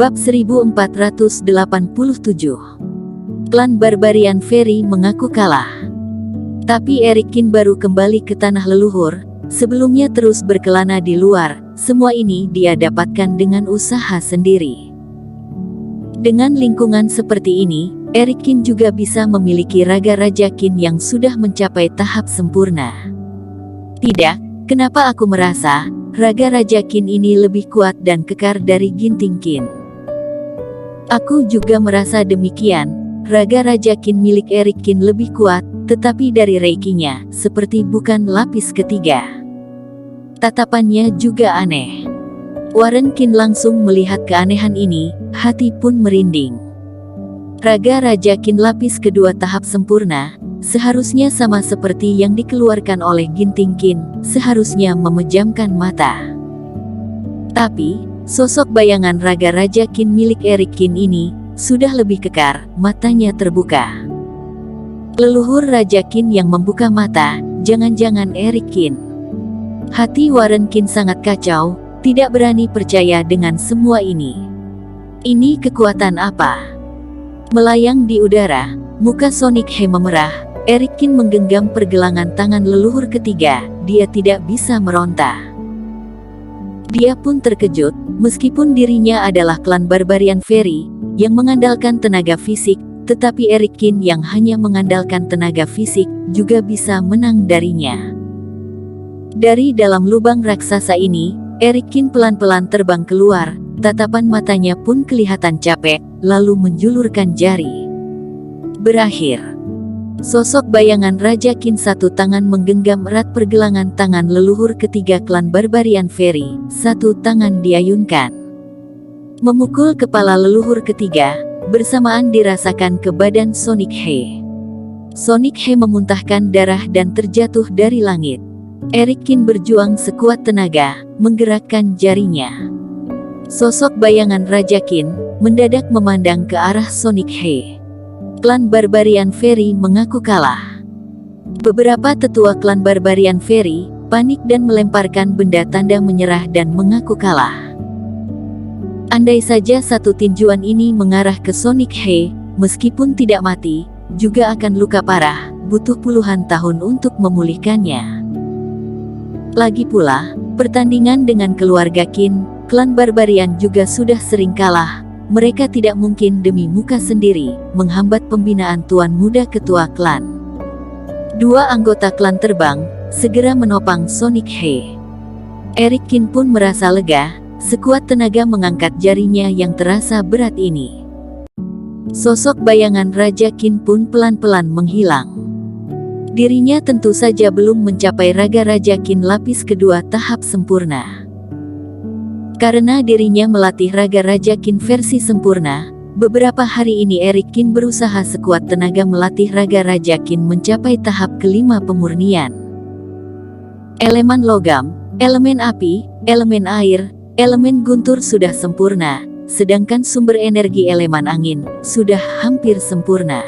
Bab 1487. Klan Barbarian Fairy mengaku kalah. Tapi Erik Kin baru kembali ke tanah leluhur. Sebelumnya terus berkelana di luar. Semua ini dia dapatkan dengan usaha sendiri. Dengan lingkungan seperti ini, Erik Kin juga bisa memiliki raga Raja Kin yang sudah mencapai tahap sempurna. Tidak, kenapa aku merasa raga Raja Kin ini lebih kuat dan kekar dari Ginting Kin? Aku juga merasa demikian. Raga Raja Kin milik Erik Kin lebih kuat, tetapi dari reikinya, seperti bukan lapis ketiga. Tatapannya juga aneh. Warren Kin langsung melihat keanehan ini, hati pun merinding. Raga Raja Kin lapis kedua tahap sempurna, seharusnya sama seperti yang dikeluarkan oleh Ginting Kin, seharusnya memejamkan mata. Tapi, sosok bayangan raga Raja Kin milik Erik Kin ini, sudah lebih kekar, matanya terbuka. Leluhur Raja Kin yang membuka mata, jangan-jangan Erik Kin. Hati Warren Kin sangat kacau, tidak berani percaya dengan semua ini. Ini kekuatan apa? Melayang di udara, muka Sonic He memerah, Erik Kin menggenggam pergelangan tangan leluhur ketiga, dia tidak bisa meronta. Dia pun terkejut, meskipun dirinya adalah klan Barbarian Fairy, yang mengandalkan tenaga fisik, tetapi Erik Kin yang hanya mengandalkan tenaga fisik, juga bisa menang darinya. Dari dalam lubang raksasa ini, Erik Kin pelan-pelan terbang keluar, tatapan matanya pun kelihatan capek, lalu menjulurkan jari. Berakhir. Sosok bayangan Raja Kin satu tangan menggenggam erat pergelangan tangan leluhur ketiga klan Barbarian Fairy, satu tangan diayunkan. Memukul kepala leluhur ketiga, bersamaan dirasakan ke badan Sonic He. Sonic He memuntahkan darah dan terjatuh dari langit. Erik Kin berjuang sekuat tenaga, menggerakkan jarinya. Sosok bayangan Raja Kin, mendadak memandang ke arah Sonic He. Klan Barbarian Fairy mengaku kalah. Beberapa tetua klan Barbarian Fairy panik dan melemparkan benda tanda menyerah dan mengaku kalah. Andai saja satu tinjuan ini mengarah ke Sonic He, meskipun tidak mati, juga akan luka parah, butuh puluhan tahun untuk memulihkannya. Lagi pula, pertandingan dengan keluarga Kin, klan Barbarian juga sudah sering kalah. Mereka tidak mungkin demi muka sendiri, menghambat pembinaan tuan muda ketua klan. Dua anggota klan terbang, segera menopang Sonic He. Erik Kin pun merasa lega, sekuat tenaga mengangkat jarinya yang terasa berat ini. Sosok bayangan Raja Kin pun pelan-pelan menghilang. Dirinya tentu saja belum mencapai raga Raja Kin lapis kedua tahap sempurna. Karena dirinya melatih raga Raja Kin versi sempurna, beberapa hari ini Erik Kin berusaha sekuat tenaga melatih raga Raja Kin mencapai tahap kelima pemurnian. Elemen logam, elemen api, elemen air, elemen guntur sudah sempurna, sedangkan sumber energi elemen angin sudah hampir sempurna.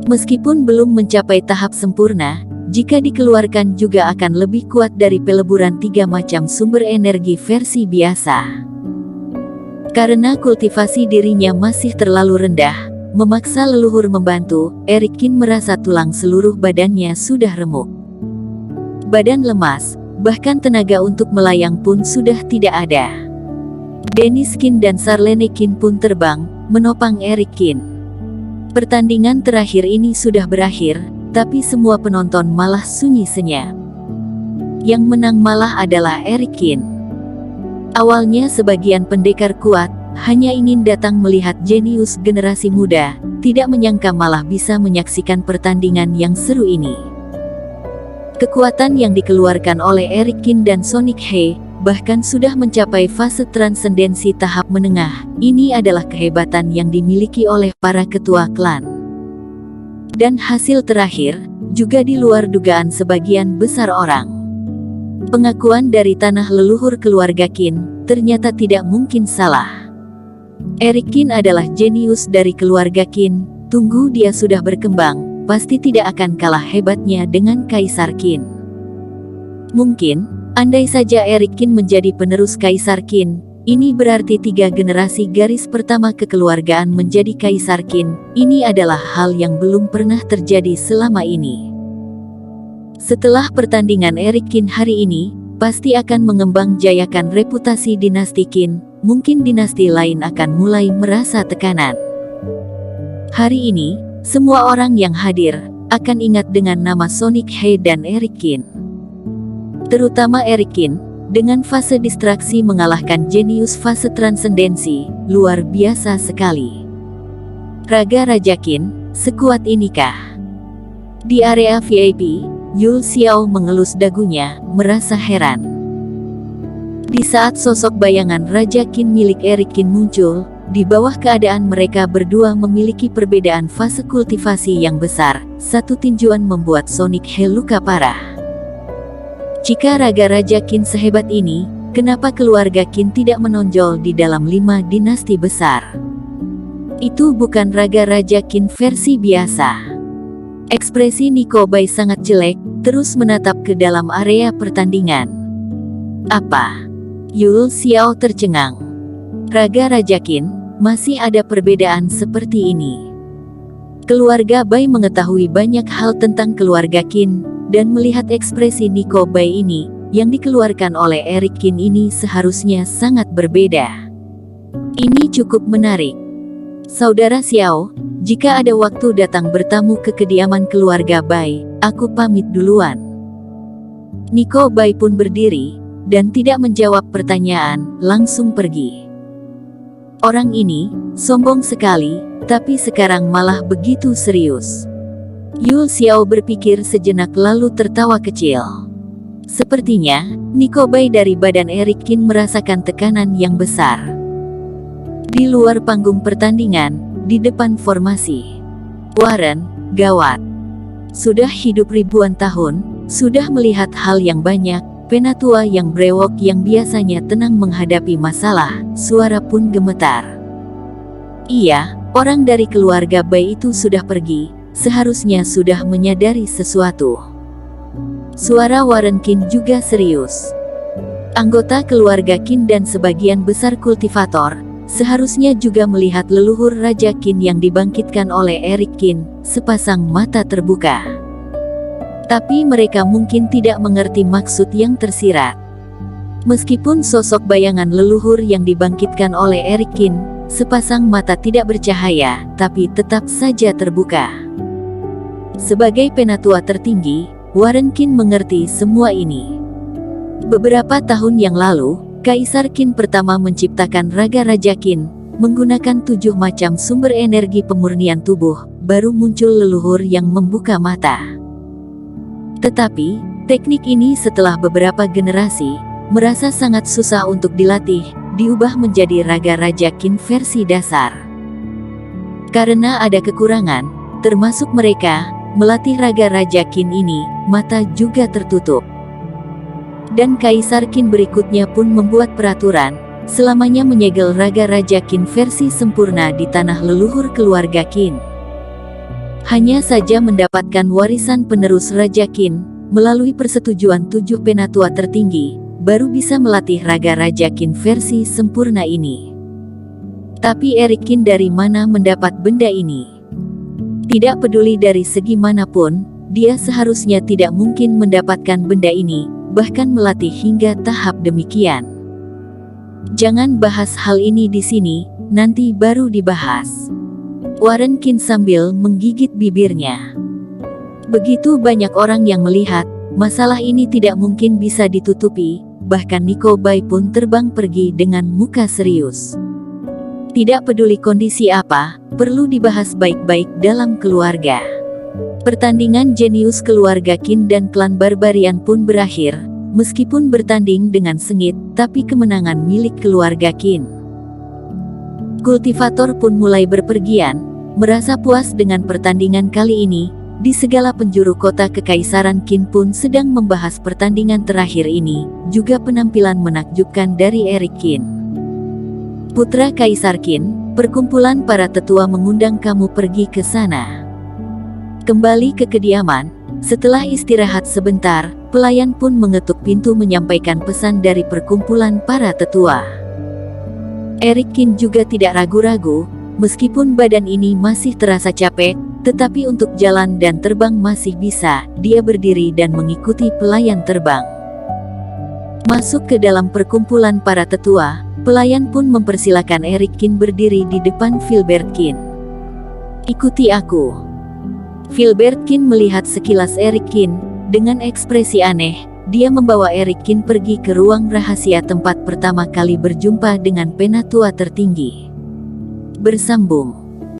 Meskipun belum mencapai tahap sempurna, jika dikeluarkan juga akan lebih kuat dari peleburan tiga macam sumber energi versi biasa. Karena kultivasi dirinya masih terlalu rendah, memaksa leluhur membantu, Erik Kin merasa tulang seluruh badannya sudah remuk. Badan lemas, bahkan tenaga untuk melayang pun sudah tidak ada. Dennis Kin dan Charlene Kin pun terbang, menopang Erik Kin. Pertandingan terakhir ini sudah berakhir, tapi semua penonton malah sunyi senyap. Yang menang malah adalah Erik Kin. Awalnya sebagian pendekar kuat, hanya ingin datang melihat jenius generasi muda, tidak menyangka malah bisa menyaksikan pertandingan yang seru ini. Kekuatan yang dikeluarkan oleh Erik Kin dan Sonic He, bahkan sudah mencapai fase transendensi tahap menengah. Ini adalah kehebatan yang dimiliki oleh para ketua klan. Dan hasil terakhir, juga di luar dugaan sebagian besar orang. Pengakuan dari tanah leluhur keluarga Kin, ternyata tidak mungkin salah. Erik Kin adalah jenius dari keluarga Kin, tunggu dia sudah berkembang, pasti tidak akan kalah hebatnya dengan Kaisar Kin. Mungkin, andai saja Erik Kin menjadi penerus Kaisar Kin, Ini berarti 3 generasi garis pertama kekeluargaan menjadi Kaisar Qin. Ini adalah hal yang belum pernah terjadi selama ini. Setelah pertandingan Erik Qin hari ini, pasti akan mengembang jayakan reputasi dinasti Qin. Mungkin dinasti lain akan mulai merasa tekanan. Hari ini, semua orang yang hadir akan ingat dengan nama Sonic He dan Erik Qin. Terutama Erik Qin, dengan fase distraksi mengalahkan jenius fase transendensi, luar biasa sekali. Raga Raja Qin, sekuat inikah? Di area VIP, Yul Xiao mengelus dagunya, merasa heran. Di saat sosok bayangan Raja Qin milik Erik Qin muncul, di bawah keadaan mereka berdua memiliki perbedaan fase kultivasi yang besar, satu tinjuan membuat Sonic He luka parah. Jika Raga Raja Qin sehebat ini, kenapa keluarga Qin tidak menonjol di dalam 5 dinasti besar? Itu bukan Raga Raja Qin versi biasa. Ekspresi Nico Bai sangat jelek, terus menatap ke dalam area pertandingan. Apa? Yul Xiao tercengang. Raga Raja Qin, masih ada perbedaan seperti ini. Keluarga Bai mengetahui banyak hal tentang keluarga Qin, dan melihat ekspresi Nico Bai ini, yang dikeluarkan oleh Erik Qin ini seharusnya sangat berbeda. Ini cukup menarik. Saudara Xiao, jika ada waktu datang bertamu ke kediaman keluarga Bai, aku pamit duluan. Nico Bai pun berdiri, dan tidak menjawab pertanyaan, langsung pergi. Orang ini, sombong sekali, tapi sekarang malah begitu serius. Yul Xiao berpikir sejenak lalu tertawa kecil. Sepertinya, Nico Bai dari badan Erik Qin merasakan tekanan yang besar. Di luar panggung pertandingan, di depan formasi. Warren, gawat. Sudah hidup ribuan tahun, sudah melihat hal yang banyak, penatua yang brewok yang biasanya tenang menghadapi masalah, suara pun gemetar. Iya, orang dari keluarga Bai itu sudah pergi. Seharusnya sudah menyadari sesuatu. Suara Warren Qin juga serius. Anggota keluarga Qin dan sebagian besar kultivator, seharusnya juga melihat leluhur Raja Qin yang dibangkitkan oleh Erik Qin, sepasang mata terbuka. Tapi mereka mungkin tidak mengerti maksud yang tersirat. Meskipun sosok bayangan leluhur yang dibangkitkan oleh Erik Qin, sepasang mata tidak bercahaya, tapi tetap saja terbuka. Sebagai penatua tertinggi, Warren Qin mengerti semua ini. Beberapa tahun yang lalu, Kaisar Qin pertama menciptakan Raga Raja Qin, menggunakan 7 macam sumber energi pemurnian tubuh, baru muncul leluhur yang membuka mata. Tetapi, teknik ini setelah beberapa generasi, merasa sangat susah untuk dilatih, diubah menjadi Raga Raja Qin versi dasar. Karena ada kekurangan, termasuk mereka, melatih Raga Raja Qin ini, mata juga tertutup. Dan Kaisar Qin berikutnya pun membuat peraturan, selamanya menyegel Raga Raja Qin versi sempurna di tanah leluhur keluarga Qin. Hanya saja mendapatkan warisan penerus Raja Qin, melalui persetujuan 7 penatua tertinggi, baru bisa melatih Raga Raja Qin versi sempurna ini. Tapi Erik Qin dari mana mendapat benda ini? Tidak peduli dari segi manapun, dia seharusnya tidak mungkin mendapatkan benda ini, bahkan melatih hingga tahap demikian. Jangan bahas hal ini di sini, nanti baru dibahas. Warren Qin sambil menggigit bibirnya. Begitu banyak orang yang melihat, masalah ini tidak mungkin bisa ditutupi, bahkan Nico Bai pun terbang pergi dengan muka serius. Tidak peduli kondisi apa, perlu dibahas baik-baik dalam keluarga. Pertandingan jenius keluarga Qin dan klan Barbarian pun berakhir, meskipun bertanding dengan sengit, tapi kemenangan milik keluarga Qin. Kultivator pun mulai berpergian, merasa puas dengan pertandingan kali ini. Di segala penjuru kota Kekaisaran Qin pun sedang membahas pertandingan terakhir ini, juga penampilan menakjubkan dari Erik Qin. Putra Kaisar Qin, perkumpulan para tetua mengundang kamu pergi ke sana. Kembali ke kediaman, setelah istirahat sebentar, pelayan pun mengetuk pintu menyampaikan pesan dari perkumpulan para tetua. Eric Kin juga tidak ragu-ragu, meskipun badan ini masih terasa capek, tetapi untuk jalan dan terbang masih bisa. Dia berdiri dan mengikuti pelayan terbang. Masuk ke dalam perkumpulan para tetua, pelayan pun mempersilakan Eric Kin berdiri di depan Filbert Kin. "Ikuti aku." Filbert Kin melihat sekilas Eric Kin, dengan ekspresi aneh. Dia membawa Eric Kin pergi ke ruang rahasia tempat pertama kali berjumpa dengan penatua tertinggi. Bersambung.